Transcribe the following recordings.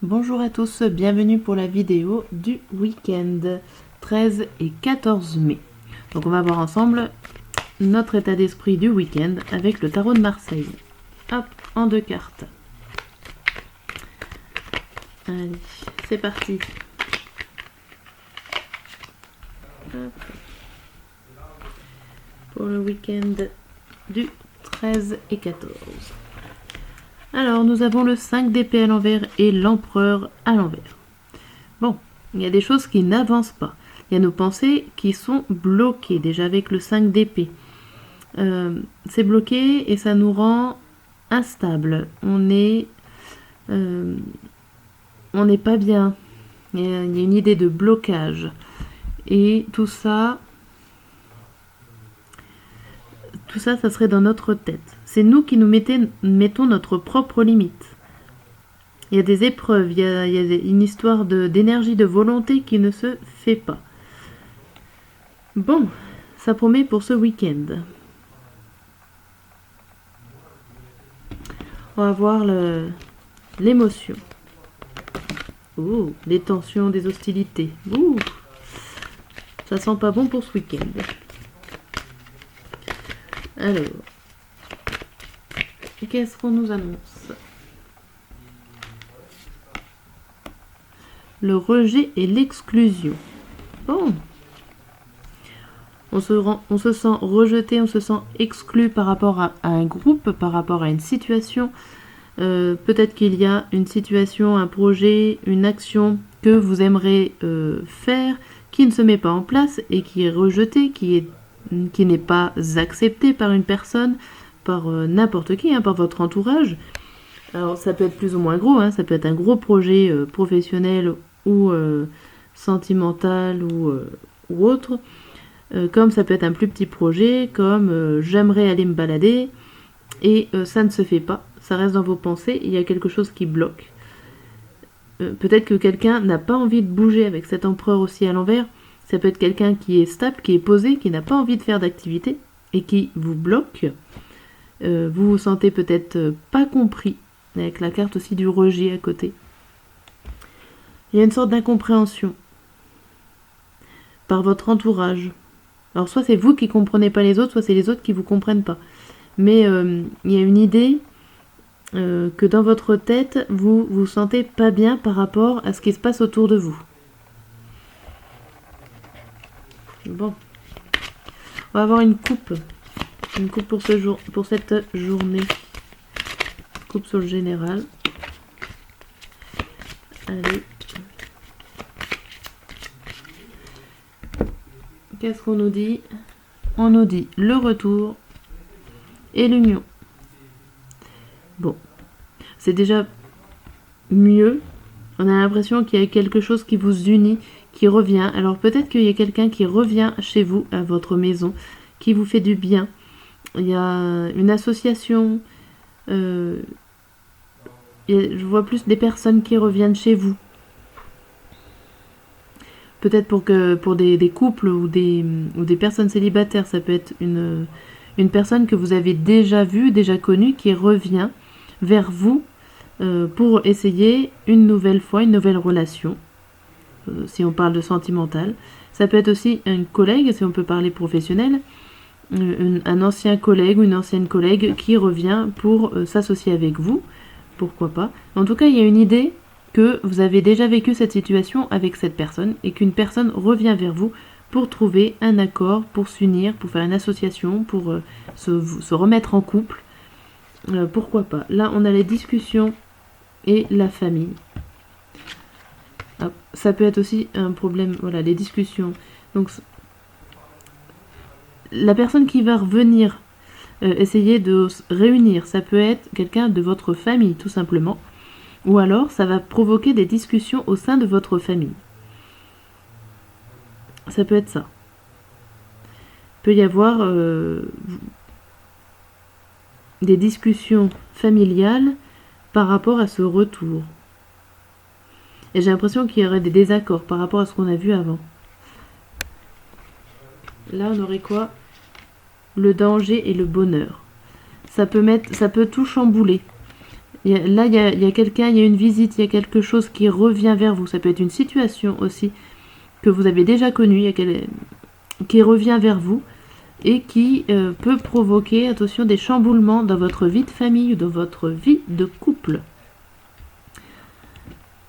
Bonjour à tous, bienvenue pour la vidéo du week-end 13 et 14 mai. Donc on va voir ensemble notre état d'esprit du week-end avec le tarot de Marseille. Hop, en 2 cartes. Allez, c'est parti. Hop. Pour le week-end du 13 et 14. Alors, nous avons le 5 d'épée à l'envers et l'empereur à l'envers. Bon, il y a des choses qui n'avancent pas. Il y a nos pensées qui sont bloquées, déjà avec le 5 d'épée. C'est bloqué et ça nous rend instable. On n'est pas bien. Il y a une idée de blocage. Et tout ça, ça serait dans notre tête. C'est nous qui nous mettons notre propre limite. Il y a des épreuves, il y a une histoire d'énergie, de volonté qui ne se fait pas. Bon, ça promet pour ce week-end. On va voir l'émotion. Ouh, des tensions, des hostilités. Ouh, ça sent pas bon pour ce week-end. Alors, qu'est-ce qu'on nous annonce? Le rejet et l'exclusion. Bon. On se sent rejeté, on se sent exclu par rapport à un groupe, par rapport à une situation. Peut-être qu'il y a une situation, un projet, une action que vous aimeriez faire, qui ne se met pas en place et qui est rejeté, qui n'est pas accepté par une personne, par n'importe qui, par votre entourage. Alors ça peut être plus ou moins gros, ça peut être un gros projet professionnel ou sentimental ou autre. Comme ça peut être un plus petit projet, comme j'aimerais aller me balader et ça ne se fait pas, ça reste dans vos pensées, il y a quelque chose qui bloque. Peut-être que quelqu'un n'a pas envie de bouger avec cet empereur aussi à l'envers, ça peut être quelqu'un qui est stable, qui est posé, qui n'a pas envie de faire d'activité et qui vous bloque. Vous vous sentez peut-être pas compris, avec la carte aussi du rejet à côté. Il y a une sorte d'incompréhension par votre entourage. Alors soit c'est vous qui comprenez pas les autres, soit c'est les autres qui vous comprennent pas. Mais il y a une idée que dans votre tête, vous vous sentez pas bien par rapport à ce qui se passe autour de vous. Bon. On va avoir une coupe. Une coupe pour cette journée. Coupe sur le général. Allez. Qu'est-ce qu'on nous dit? On nous dit le retour et l'union. Bon, c'est déjà mieux. On a l'impression qu'il y a quelque chose qui vous unit, qui revient. Alors peut-être qu'il y a quelqu'un qui revient chez vous, à votre maison, qui vous fait du bien. Il y a une association. Je vois plus des personnes qui reviennent chez vous. Peut-être pour des couples ou des personnes célibataires, ça peut être une personne que vous avez déjà vue, déjà connue, qui revient vers vous pour essayer une nouvelle fois, une nouvelle relation, si on parle de sentimental. Ça peut être aussi un collègue, si on peut parler professionnel, un ancien collègue ou une ancienne collègue qui revient pour s'associer avec vous, pourquoi pas. En tout cas, il y a une idée que vous avez déjà vécu cette situation avec cette personne et qu'une personne revient vers vous pour trouver un accord, pour s'unir, pour faire une association, pour se remettre en couple. Pourquoi pas. Là, on a les discussions et la famille. Ah, ça peut être aussi un problème, voilà, les discussions. Donc, la personne qui va revenir essayer de se réunir, ça peut être quelqu'un de votre famille, tout simplement. Ou alors, ça va provoquer des discussions au sein de votre famille. Ça peut être ça. Il peut y avoir des discussions familiales par rapport à ce retour. Et j'ai l'impression qu'il y aurait des désaccords par rapport à ce qu'on a vu avant. Là, on aurait quoi? Le danger et le bonheur. Ça peut tout chambouler. Là, il y a quelqu'un, il y a une visite, il y a quelque chose qui revient vers vous. Ça peut être une situation aussi que vous avez déjà connue, qui revient vers vous et qui peut provoquer, attention, des chamboulements dans votre vie de famille ou dans votre vie de couple.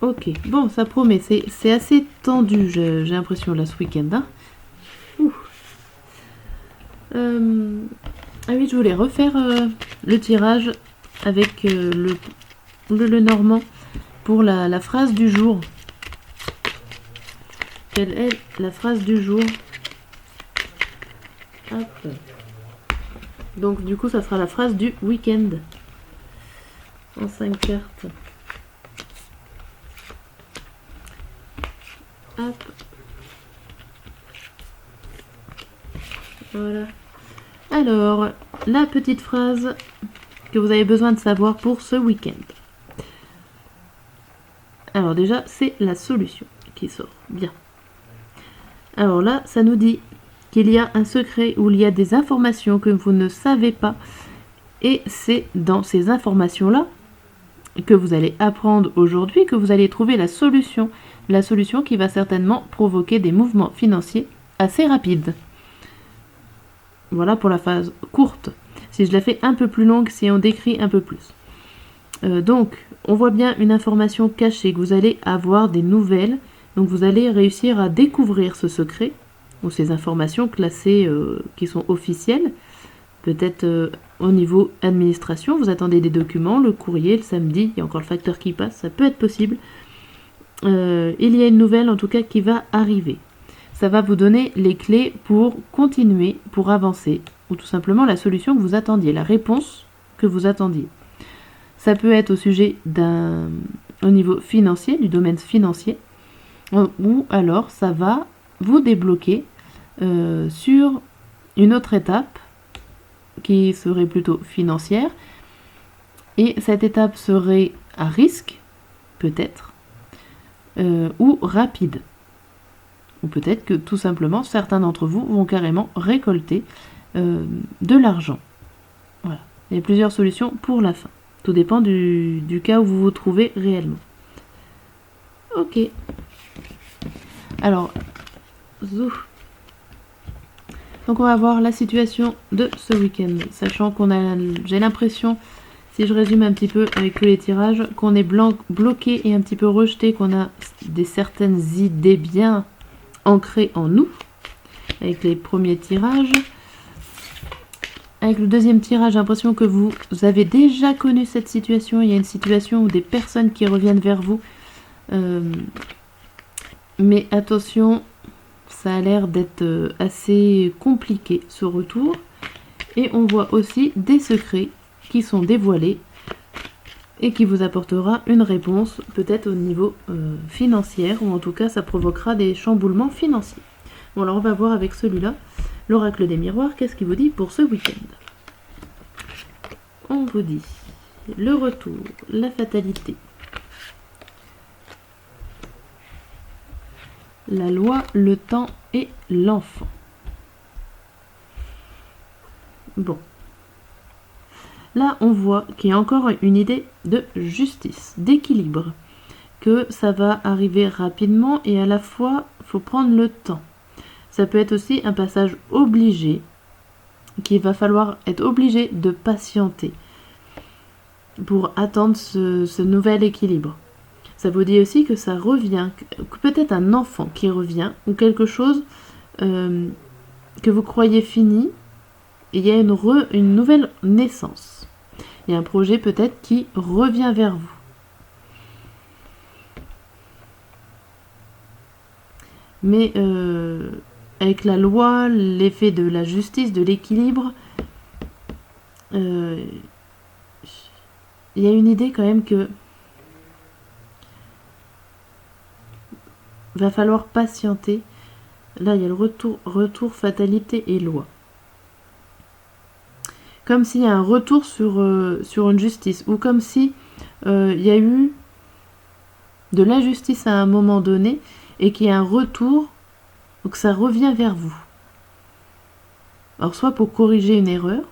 Ok, bon, ça promet, c'est assez tendu, j'ai l'impression, là, ce week-end. Hein. Ah oui, je voulais refaire le tirage avec le normand pour la phrase du jour. Quelle est la phrase du jour? Hop. Donc du coup, ça sera la phrase du week-end. En 5 cartes. Hop. Voilà. Alors, la petite phrase que vous avez besoin de savoir pour ce week-end. Alors déjà, c'est la solution qui sort. Bien. Alors là, ça nous dit qu'il y a un secret où il y a des informations que vous ne savez pas. Et c'est dans ces informations-là que vous allez apprendre aujourd'hui que vous allez trouver la solution. La solution qui va certainement provoquer des mouvements financiers assez rapides. Voilà pour la phase courte. Si je la fais un peu plus longue, si on décrit un peu plus. Donc, on voit bien une information cachée, que vous allez avoir des nouvelles. Donc, vous allez réussir à découvrir ce secret, ou ces informations classées qui sont officielles. Peut-être au niveau administration, vous attendez des documents, le courrier, le samedi, il y a encore le facteur qui passe, ça peut être possible. Il y a une nouvelle en tout cas qui va arriver. Ça va vous donner les clés pour continuer, pour avancer, ou tout simplement la solution que vous attendiez, la réponse que vous attendiez. Ça peut être au sujet au niveau financier, du domaine financier, ou alors ça va vous débloquer sur une autre étape qui serait plutôt financière, et cette étape serait à risque, peut-être, ou rapide. Ou peut-être que tout simplement, certains d'entre vous vont carrément récolter de l'argent. Voilà. Il y a plusieurs solutions pour la fin. Tout dépend du cas où vous vous trouvez réellement. Ok. Alors, zouf. Donc on va voir la situation de ce week-end. Sachant qu'on a, j'ai l'impression, si je résume un petit peu avec tous les tirages, qu'on est bloqué et un petit peu rejeté, qu'on a certaines idées bien ancrées en nous, avec les premiers tirages. Avec le deuxième tirage, j'ai l'impression que vous avez déjà connu cette situation. Il y a une situation où des personnes qui reviennent vers vous. Mais attention, ça a l'air d'être assez compliqué ce retour. Et on voit aussi des secrets qui sont dévoilés et qui vous apportera une réponse peut-être au niveau financier, ou en tout cas ça provoquera des chamboulements financiers. Bon, alors on va voir avec celui-là, l'oracle des miroirs, qu'est-ce qu'il vous dit pour ce week-end? On vous dit le retour, la fatalité, la loi, le temps et l'enfant. Bon. Là, on voit qu'il y a encore une idée de justice, d'équilibre, que ça va arriver rapidement et à la fois, il faut prendre le temps. Ça peut être aussi un passage obligé, qu'il va falloir être obligé de patienter pour attendre ce nouvel équilibre. Ça vous dit aussi que ça revient, que peut-être un enfant qui revient, ou quelque chose que vous croyez fini, et il y a une nouvelle naissance. Il y a un projet peut-être qui revient vers vous. Mais avec la loi, l'effet de la justice, de l'équilibre, il y a une idée quand même que va falloir patienter. Là, il y a le retour, fatalité et loi. Comme s'il y a un retour sur une justice, ou comme si il y a eu de l'injustice à un moment donné, et qu'il y a un retour, donc ça revient vers vous. Alors soit pour corriger une erreur,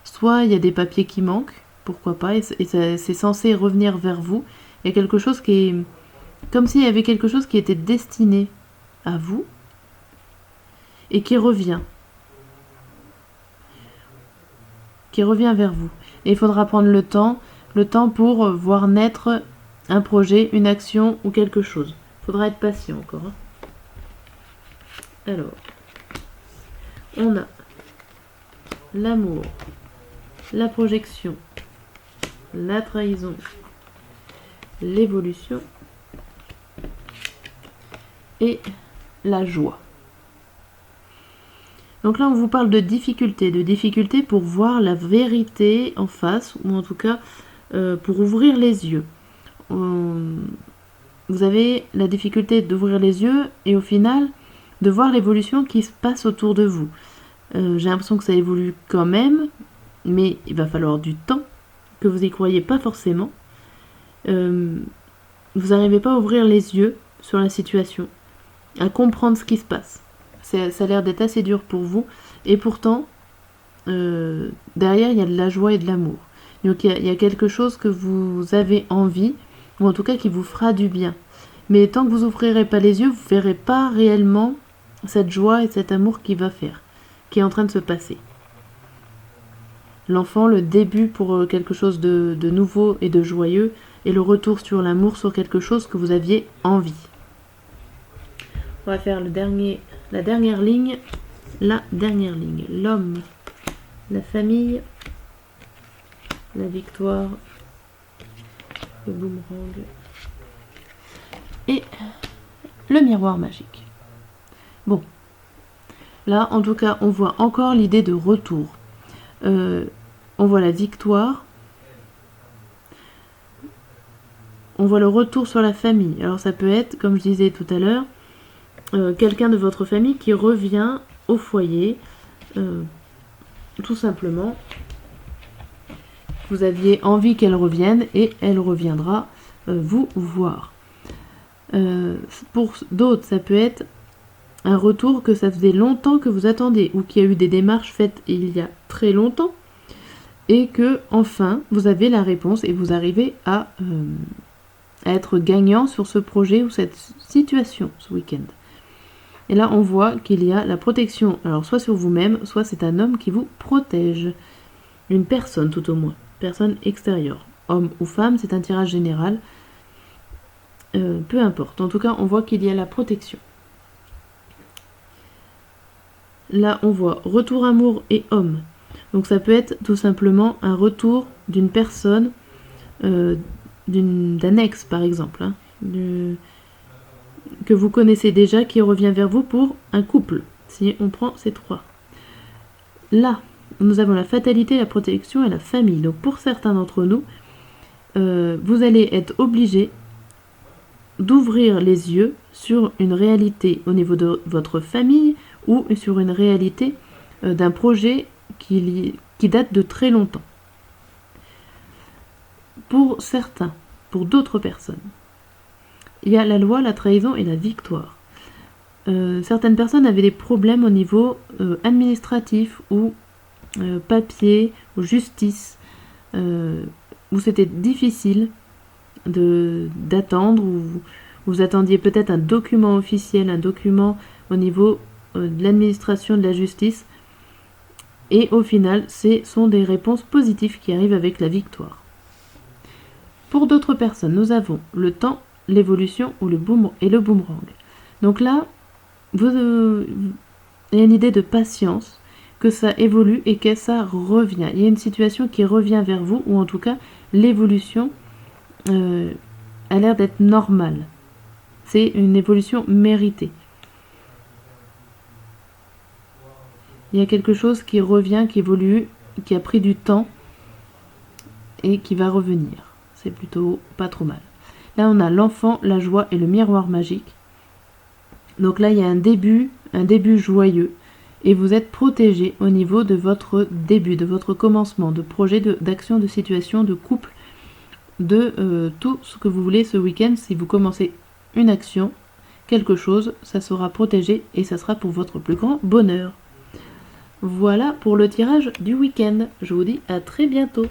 soit il y a des papiers qui manquent pourquoi pas, et c'est censé revenir vers vous. Il y a quelque chose qui est... Comme s'il y avait quelque chose qui était destiné à vous et qui revient vers vous. Et il faudra prendre le temps pour voir naître un projet, une action ou quelque chose. Il faudra être patient encore. Alors, on a l'amour, la projection, la trahison, l'évolution et la joie. Donc là, on vous parle de difficultés pour voir la vérité en face, ou en tout cas pour ouvrir les yeux. Vous avez la difficulté d'ouvrir les yeux et au final de voir l'évolution qui se passe autour de vous. J'ai l'impression que ça évolue quand même, mais il va falloir du temps, que vous y croyez pas forcément. Vous n'arrivez pas à ouvrir les yeux sur la situation, à comprendre ce qui se passe. Ça a l'air d'être assez dur pour vous, et pourtant, derrière, il y a de la joie et de l'amour. Donc il y a quelque chose que vous avez envie, ou en tout cas qui vous fera du bien. Mais tant que vous n'ouvrirez pas les yeux, vous ne verrez pas réellement cette joie et cet amour qui est en train de se passer. L'enfant, le début pour quelque chose de nouveau et de joyeux, et le retour sur l'amour, sur quelque chose que vous aviez envie. On va faire la dernière ligne. L'homme, la famille, la victoire, le boomerang et le miroir magique. Bon, là en tout cas on voit encore l'idée de retour. On voit la victoire, on voit le retour sur la famille. Alors ça peut être, comme je disais tout à l'heure, quelqu'un de votre famille qui revient au foyer, tout simplement. Vous aviez envie qu'elle revienne et elle reviendra vous voir. Pour d'autres, ça peut être un retour que ça faisait longtemps que vous attendez, ou qu'il y a eu des démarches faites il y a très longtemps, et que enfin vous avez la réponse et vous arrivez à être gagnant sur ce projet ou cette situation ce week-end. Et là, on voit qu'il y a la protection, alors soit sur vous-même, soit c'est un homme qui vous protège. Une personne tout au moins, personne extérieure. Homme ou femme, c'est un tirage général. Peu importe. En tout cas, on voit qu'il y a la protection. Là, on voit retour amour et homme. Donc ça peut être tout simplement un retour d'une personne, d'un ex par exemple, hein, que vous connaissez déjà, qui revient vers vous pour un couple, si on prend ces trois. Là, nous avons la fatalité, la protection et la famille. Donc pour certains d'entre nous, vous allez être obligés d'ouvrir les yeux sur une réalité au niveau de votre famille ou sur une réalité d'un projet qui date de très longtemps. Pour certains, pour d'autres personnes, il y a la loi, la trahison et la victoire. Certaines personnes avaient des problèmes au niveau administratif ou papier ou justice, où c'était difficile d'attendre, ou vous attendiez peut-être un document officiel, un document au niveau de l'administration de la justice, et au final, ce sont des réponses positives qui arrivent avec la victoire. Pour d'autres personnes, nous avons le temps, l'évolution ou le boomerang. Donc là, vous avez une idée de patience, que ça évolue et que ça revient. Il y a une situation qui revient vers vous, ou en tout cas, l'évolution a l'air d'être normale. C'est une évolution méritée. Il y a quelque chose qui revient, qui évolue, qui a pris du temps et qui va revenir. C'est plutôt pas trop mal. Là, on a l'enfant, la joie et le miroir magique. Donc là, il y a un début joyeux. Et vous êtes protégé au niveau de votre début, de votre commencement, de projet, d'action, de situation, de couple, de tout ce que vous voulez ce week-end. Si vous commencez une action, quelque chose, ça sera protégé et ça sera pour votre plus grand bonheur. Voilà pour le tirage du week-end. Je vous dis à très bientôt.